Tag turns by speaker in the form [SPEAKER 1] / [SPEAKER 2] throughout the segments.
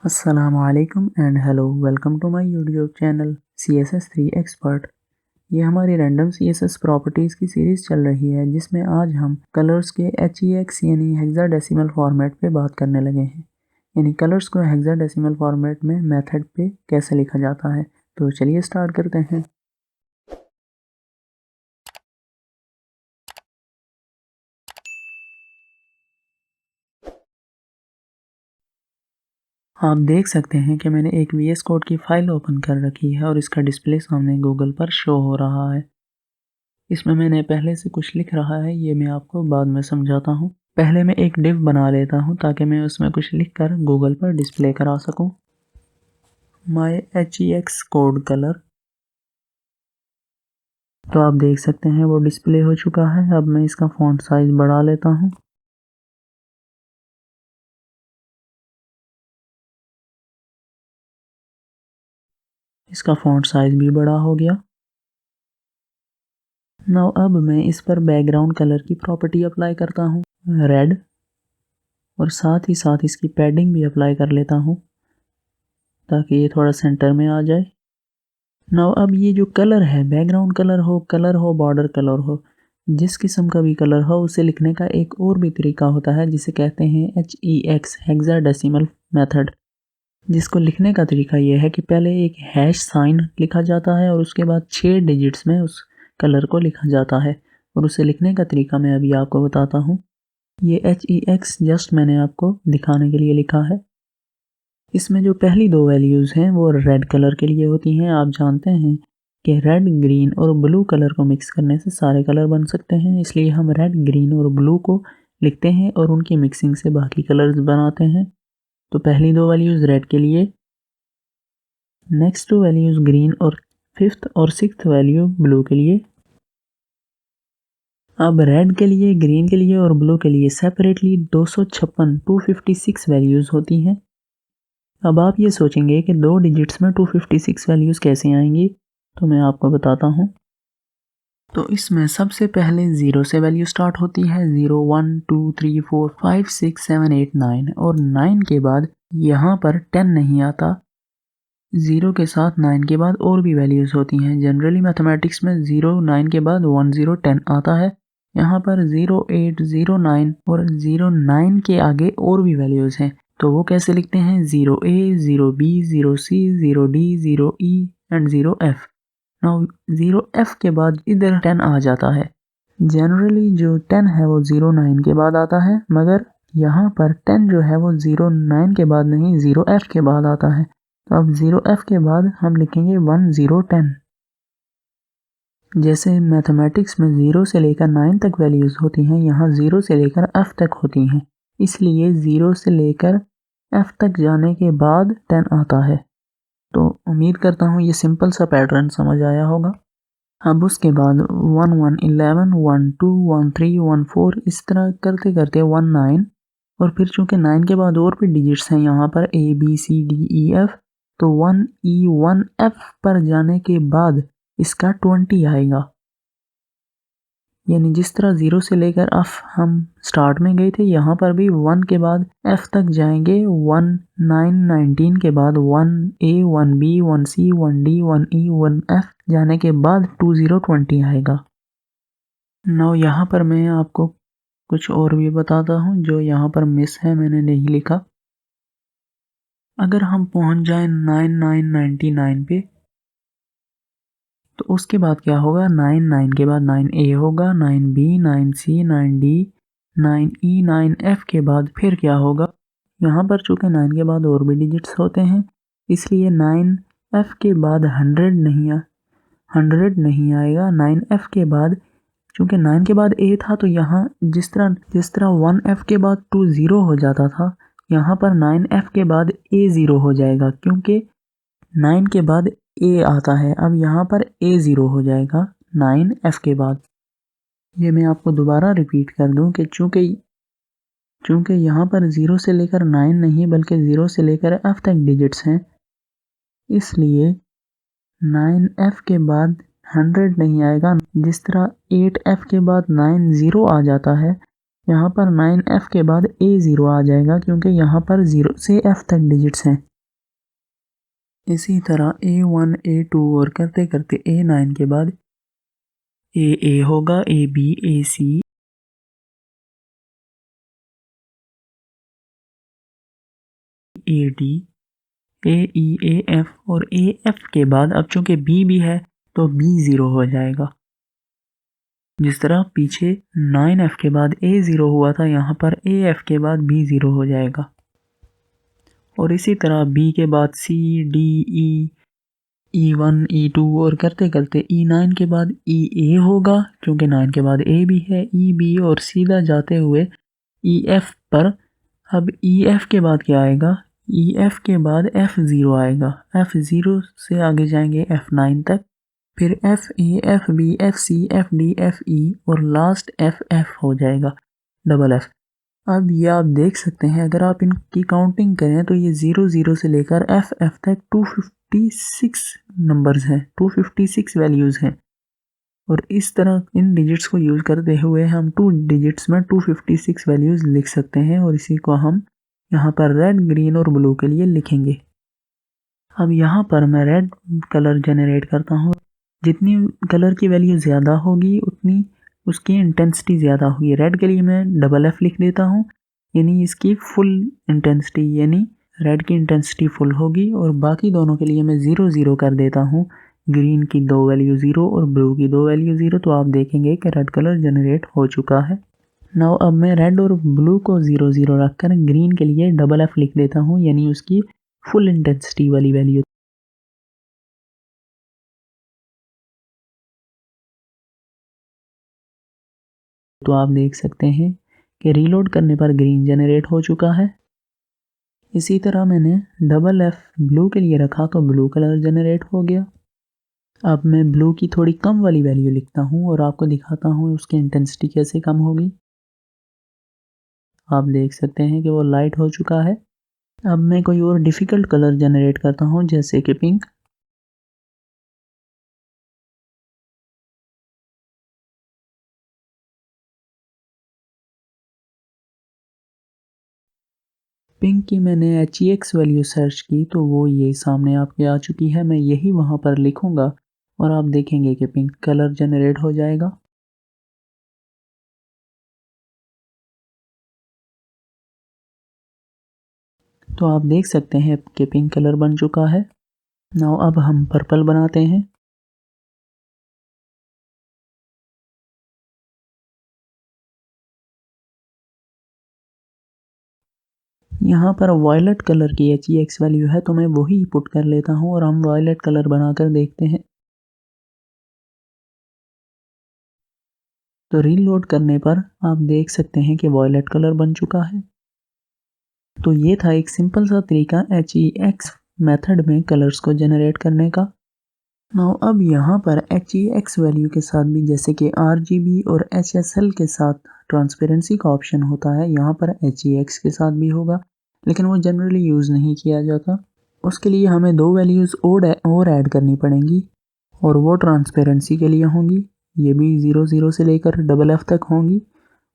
[SPEAKER 1] अस्सलामुअलैकुम and hello, welcome to my YouTube channel CSS3 expert. ये हमारी रैंडम CSS प्रॉपर्टीज़ की सीरीज़ चल रही है जिसमें आज हम कलर्स के HEX यानी हेक्साडेसिमल फॉर्मेट पे बात करने लगे हैं। यानी कलर्स को हेक्साडेसिमल फॉर्मेट में मेथड पे कैसे लिखा जाता है। तो चलिए स्टार्ट करते हैं। आप देख सकते हैं कि मैंने एक VS कोड की फ़ाइल ओपन कर रखी है और इसका डिस्प्ले सामने गूगल पर शो हो रहा है। इसमें मैंने पहले से कुछ लिख रहा है, ये मैं आपको बाद में समझाता हूँ। पहले मैं एक डिव बना लेता हूँ ताकि मैं उसमें कुछ लिखकर गूगल पर डिस्प्ले करा सकूँ। माय HEX कोड कलर, तो आप देख सकते हैं वो डिस्प्ले हो चुका है। अब मैं इसका फ़ॉन्ट साइज़ बढ़ा लेता हूँ। इसका फ़ॉन्ट साइज़ भी बड़ा हो गया। नाउ अब मैं इस पर बैकग्राउंड कलर की प्रॉपर्टी अप्लाई करता हूँ, रेड, और साथ ही साथ इसकी पैडिंग भी अप्लाई कर लेता हूँ ताकि ये थोड़ा सेंटर में आ जाए। नाउ अब ये जो कलर है, बैकग्राउंड कलर हो, बॉर्डर कलर हो, जिस किस्म का भी कलर हो, उसे लिखने का एक और भी तरीका होता है जिसे कहते हैं HEX हेक्साडेसिमल मेथड। जिसको लिखने का तरीका यह है कि पहले एक हैश साइन लिखा जाता है और उसके बाद 6 डिजिट्स में उस कलर को लिखा जाता है, और उसे लिखने का तरीका मैं अभी आपको बताता हूँ। ये HEX जस्ट मैंने आपको दिखाने के लिए लिखा है। इसमें जो पहली दो वैल्यूज़ हैं वो रेड कलर के लिए होती हैं। आप जानते हैं कि रेड, ग्रीन और ब्लू कलर को मिक्स करने से सारे कलर बन सकते हैं, इसलिए हम रेड, ग्रीन और ब्लू को लिखते हैं और उनकी मिक्सिंग से बाकी कलर्स बनाते हैं। तो पहली दो वैल्यूज़ रेड के लिए, नेक्स्ट टू वैल्यूज़ ग्रीन और फिफ्थ और सिक्स्थ वैल्यू ब्लू के लिए। अब रेड के लिए, ग्रीन के लिए और ब्लू के लिए सेपरेटली 256 वैल्यूज़ होती हैं। अब आप ये सोचेंगे कि 2 डिजिट्स में 256 वैल्यूज़ कैसे आएंगी, तो मैं आपको बताता हूँ। तो इसमें सबसे पहले 0 से वैल्यू स्टार्ट होती है, 0 1 2 3 4 5 6 7 8 9, और 9 के बाद यहाँ पर 10 नहीं आता। 0 के साथ 9 के बाद और भी वैल्यूज़ होती हैं। जनरली मैथमेटिक्स में 0 9 के बाद 1 0 10 आता है। यहाँ पर 0 8 0 9 और 0 9 के आगे और भी वैल्यूज़ हैं, तो वो कैसे लिखते हैं, 0A 0B 0C 0D 0E and 0F। Now 0F के बाद इधर 10 आ जाता है। जनरली जो 10 है वो 0 9 के बाद आता है, मगर यहाँ पर 10 जो है वो 0 9 के बाद नहीं, 0F के बाद आता है। तो अब 0F के बाद हम लिखेंगे 1 0 10। जैसे मैथमेटिक्स में 0 से लेकर 9 तक वैल्यूज़ होती हैं, यहाँ 0 से लेकर F तक होती हैं, इसलिए 0 से लेकर F तक जाने के बाद 10 आता है। तो उम्मीद करता हूँ ये सिंपल सा पैटर्न समझ आया होगा। अब उसके बाद 1 1 11 1 2 1 3 1 4 इस तरह करते करते 1 9, और फिर चूँकि 9 के बाद और भी डिजिट्स हैं यहाँ पर A B C D E F, तो 1 E 1 F पर जाने के बाद इसका 20 आएगा। यानी जिस तरह 0 से लेकर F हम स्टार्ट में गए थे, यहाँ पर भी 1 के बाद F तक जाएंगे। 1 9 19 के बाद 1A 1B 1C 1D 1E 1F जाने के बाद 20 20 आएगा। नाउ यहाँ पर मैं आपको कुछ और भी बताता हूँ जो यहाँ पर मिस है, मैंने नहीं लिखा। अगर हम पहुँच जाएं 9999 पे, तो उसके बाद क्या होगा, 9 9 के बाद 9A होगा, 9B 9C 9D 9E 9F के बाद फिर क्या होगा, यहाँ पर चूँकि 9 के बाद और भी डिजिट्स होते हैं, इसलिए 9F के बाद 100 नहीं आएगा। 9F के बाद चूँकि 9 के बाद A था, तो यहाँ जिस तरह 1F के बाद 2 0 हो जाता था, यहाँ पर 9F के बाद A 0 हो जाएगा, क्योंकि 9 के बाद A आता है। अब यहाँ पर A 0 हो जाएगा 9F के बाद। ये मैं आपको दोबारा रिपीट कर दूँ कि चूँकि यहाँ पर 0 से लेकर 9 नहीं बल्कि 0 से लेकर F तक डिजिट्स हैं, इसलिए 9F के बाद 100 नहीं आएगा। जिस तरह 8F के बाद 9 0 आ जाता है, यहाँ पर 9F के बाद A 0 आ जाएगा, क्योंकि यहाँ पर 0 से F तक डिजिट्स हैं। इसी तरह A1 A2 और करते करते A9 के बाद AA होगा, AB AC AD AE AF और AF के बाद अब चूंकि B भी है तो B 0 हो जाएगा। जिस तरह पीछे 9F के बाद A0 हुआ था, यहाँ पर AF के बाद B 0 हो जाएगा। और इसी तरह B के बाद C D E E1 E2 और करते करते E9 के बाद EA होगा, क्योंकि 9 के बाद A भी है, EB और सीधा जाते हुए EF पर। अब EF के बाद क्या आएगा? EF के बाद F0 आएगा। F0 से आगे जाएंगे F9 तक, फिर FA FB FC FD FE और लास्ट FF हो जाएगा, डबल F। अब ये आप देख सकते हैं, अगर आप इनकी काउंटिंग करें तो ये 00 से लेकर FF तक 256 नंबर्स हैं, 256 वैल्यूज़ हैं। और इस तरह इन डिजिट्स को यूज़ करते हुए हम 2 डिजिट्स में 256 वैल्यूज़ लिख सकते हैं। और इसी को हम यहाँ पर रेड, ग्रीन और ब्लू के लिए लिखेंगे। अब यहाँ पर मैं रेड कलर जनरेट करता हूँ। जितनी कलर की वैल्यू ज़्यादा होगी उतनी उसकी इंटेंसिटी ज़्यादा होगी। रेड के लिए मैं डबल F लिख देता हूँ, यानी इसकी फुल इंटेंसिटी, यानी रेड की इंटेंसिटी फुल होगी। और बाकी दोनों के लिए मैं 0 0 कर देता हूँ। ग्रीन की 2 वैल्यू 0 और ब्लू की 2 वैल्यू 0। तो आप देखेंगे कि रेड कलर जनरेट हो चुका है। नाउ अब मैं रेड और ब्लू को 0 0 रखकर ग्रीन के लिए डबल F लिख देता हूँ, यानी उसकी फुल इंटेंसिटी वाली वैल्यू। तो आप देख सकते हैं कि रीलोड करने पर ग्रीन जनरेट हो चुका है। इसी तरह मैंने डबल F ब्लू के लिए रखा तो ब्लू कलर जनरेट हो गया। अब मैं ब्लू की थोड़ी कम वाली वैल्यू लिखता हूँ और आपको दिखाता हूँ उसकी इंटेंसिटी कैसे कम होगी। आप देख सकते हैं कि वो लाइट हो चुका है। अब मैं कोई और डिफ़िकल्ट कलर जनरेट करता हूँ, जैसे कि पिंक। पिंक की मैंने HEX वैल्यू सर्च की तो वो ये सामने आपके आ चुकी है। मैं यही वहाँ पर लिखूँगा और आप देखेंगे कि पिंक कलर जनरेट हो जाएगा। तो आप देख सकते हैं कि पिंक कलर बन चुका है। नाउ अब हम पर्पल बनाते हैं। यहाँ पर वायलेट कलर की HEX वैल्यू है तो मैं वही पुट कर लेता हूँ और हम वायलेट कलर बनाकर देखते हैं। तो रीलोड करने पर आप देख सकते हैं कि वायलेट कलर बन चुका है। तो ये था एक सिंपल सा तरीका HEX मेथड में कलर्स को जनरेट करने का। नाउ अब यहाँ पर HEX वैल्यू के साथ भी, जैसे कि RGB और HSL के साथ ट्रांसपेरेंसी का ऑप्शन होता है, यहाँ पर HEX के साथ भी होगा, लेकिन वो जनरली यूज़ नहीं किया जाता। उसके लिए हमें 2 वैल्यूज़ और ऐड करनी पड़ेंगी और वो ट्रांसपेरेंसी के लिए होंगी। ये भी 0 0 से लेकर डबल F तक होंगी।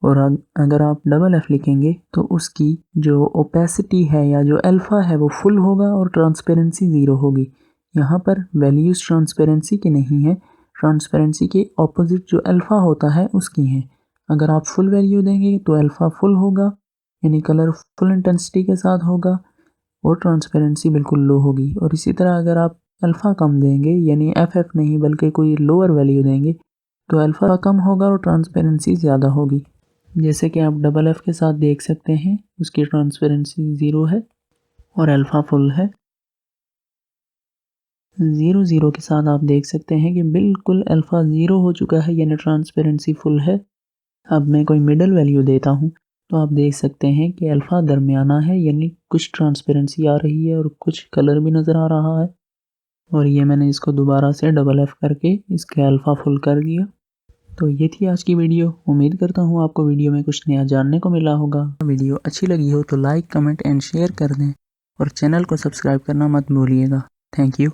[SPEAKER 1] और अगर आप डबल F लिखेंगे तो उसकी जो ओपेसिटी है या जो अल्फ़ा है वो फुल होगा और ट्रांसपेरेंसी 0 होगी। यहाँ पर वैल्यूज़ ट्रांसपेरेंसी की नहीं है, ट्रांसपेरेंसी के ऑपोजिट जो अल्फ़ा होता है उसकी हैं। अगर आप फुल वैल्यू देंगे तो अल्फ़ा फुल होगा, यानी कलर फुल इंटेंसिटी के साथ होगा और ट्रांसपेरेंसी बिल्कुल लो होगी। और इसी तरह अगर आप अल्फ़ा कम देंगे, यानी FF नहीं बल्कि कोई लोअर वैल्यू देंगे, तो अल्फ़ा कम होगा और ट्रांसपेरेंसी ज़्यादा होगी। जैसे कि आप डबल F के साथ देख सकते हैं, उसकी ट्रांसपेरेंसी 0 है और अल्फ़ा फुल है। 0 0 के साथ आप देख सकते हैं कि बिल्कुल अल्फ़ा 0 हो चुका है, यानी ट्रांसपेरेंसी फुल है। अब मैं कोई मिडल वैल्यू देता हूँ तो आप देख सकते हैं कि अल्फ़ा दरमियाना है, यानी कुछ ट्रांसपेरेंसी आ रही है और कुछ कलर भी नज़र आ रहा है। और ये मैंने इसको दोबारा से डबल F करके इसके अल्फ़ा फुल कर दिया। तो ये थी आज की वीडियो। उम्मीद करता हूँ आपको वीडियो में कुछ नया जानने को मिला होगा। वीडियो अच्छी लगी हो तो लाइक, कमेंट एंड शेयर कर दें और चैनल को सब्सक्राइब करना मत भूलिएगा। Thank you.